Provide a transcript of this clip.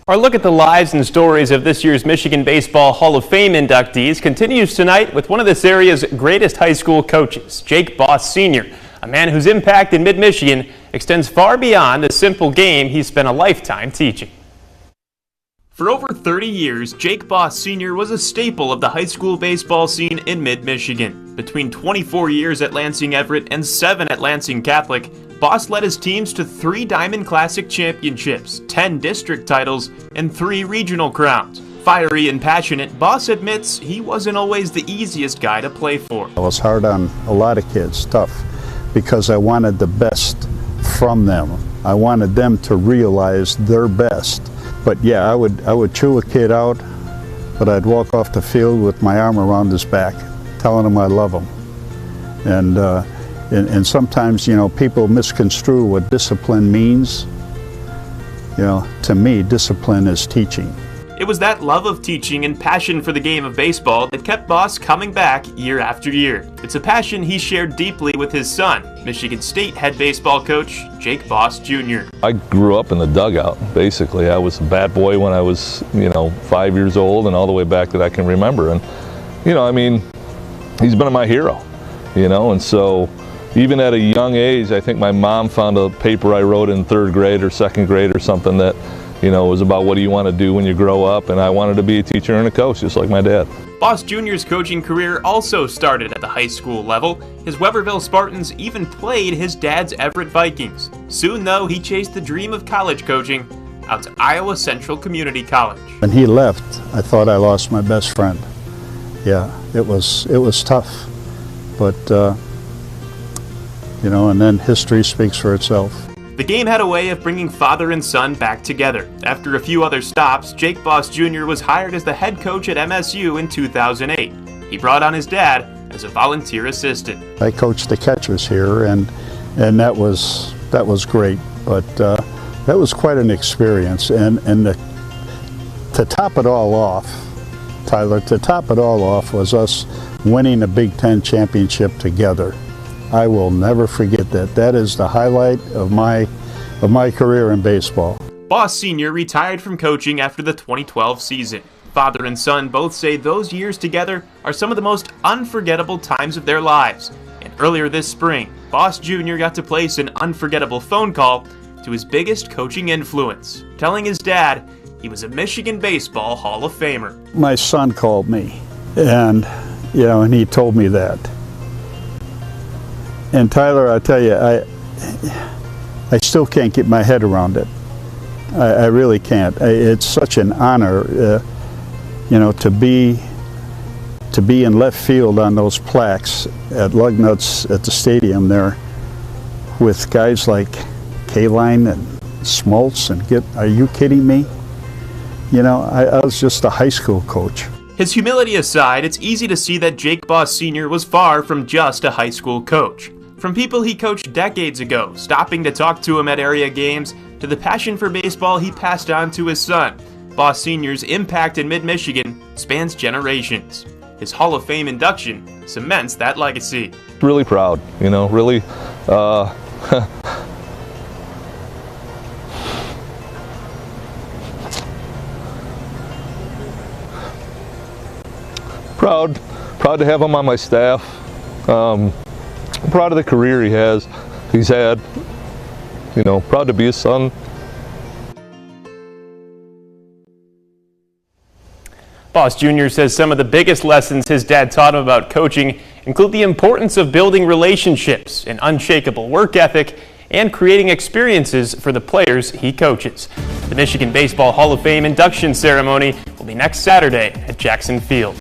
Our look at the lives and stories of this year's Michigan Baseball Hall of Fame inductees continues tonight with one of this area's greatest high school coaches, Jake Boss Sr., a man whose impact in mid-Michigan extends far beyond the simple game he spent a lifetime teaching. For over 30 years, Jake Boss Sr. was a staple of the high school baseball scene in mid-Michigan. Between 24 years at Lansing Everett and 7 at Lansing Catholic, Boss led his teams to 3 Diamond Classic championships, 10 district titles, and 3 regional crowns. Fiery and passionate, Boss admits he wasn't always the easiest guy to play for. I was hard on a lot of kids, tough, because I wanted the best from them. I wanted them to realize their best. But yeah, I would chew a kid out, but I'd walk off the field with my arm around his back, telling him I love him. And sometimes, people misconstrue what discipline means. To me, discipline is teaching. It was that love of teaching and passion for the game of baseball that kept Boss coming back year after year. It's a passion he shared deeply with his son, Michigan State head baseball coach Jake Boss Jr. I grew up in the dugout, basically. I was a bat boy when I was, 5 years old and all the way back that I can remember. And, he's been my hero, and so even at a young age, I think my mom found a paper I wrote in 3rd grade or 2nd grade or something that, was about what do you want to do when you grow up, and I wanted to be a teacher and a coach, just like my dad. Boss Jr.'s coaching career also started at the high school level. His Weberville Spartans even played his dad's Everett Vikings. Soon, though, he chased the dream of college coaching out to Iowa Central Community College. When he left, I thought I lost my best friend. Yeah, it was tough, but and then history speaks for itself. The game had a way of bringing father and son back together. After a few other stops, Jake Boss Jr. was hired as the head coach at MSU in 2008. He brought on his dad as a volunteer assistant. I coached the catchers here, and that was great. But that was quite an experience. And to top it all off, Tyler, was us winning a Big Ten championship together. I will never forget that. That is the highlight of my career in baseball. Boss Sr. retired from coaching after the 2012 season. Father and son both say those years together are some of the most unforgettable times of their lives. And earlier this spring, Boss Jr. got to place an unforgettable phone call to his biggest coaching influence, telling his dad he was a Michigan Baseball Hall of Famer. My son called me, and he told me that. And Tyler, I tell you, I still can't get my head around it. I really can't. It's such an honor, to be in left field on those plaques at Lugnut's at the stadium there, with guys like Kaline and Smoltz and are you kidding me? I was just a high school coach. His humility aside, it's easy to see that Jake Boss Sr. was far from just a high school coach. From people he coached decades ago, stopping to talk to him at area games, to the passion for baseball he passed on to his son, Boss Sr.'s impact in mid-Michigan spans generations. His Hall of Fame induction cements that legacy. Really proud, really proud to have him on my staff. Proud of the career he's had. Proud to be his son. Boss Jr. says some of the biggest lessons his dad taught him about coaching include the importance of building relationships, an unshakable work ethic, and creating experiences for the players he coaches. The Michigan Baseball Hall of Fame induction ceremony will be next Saturday at Jackson Field.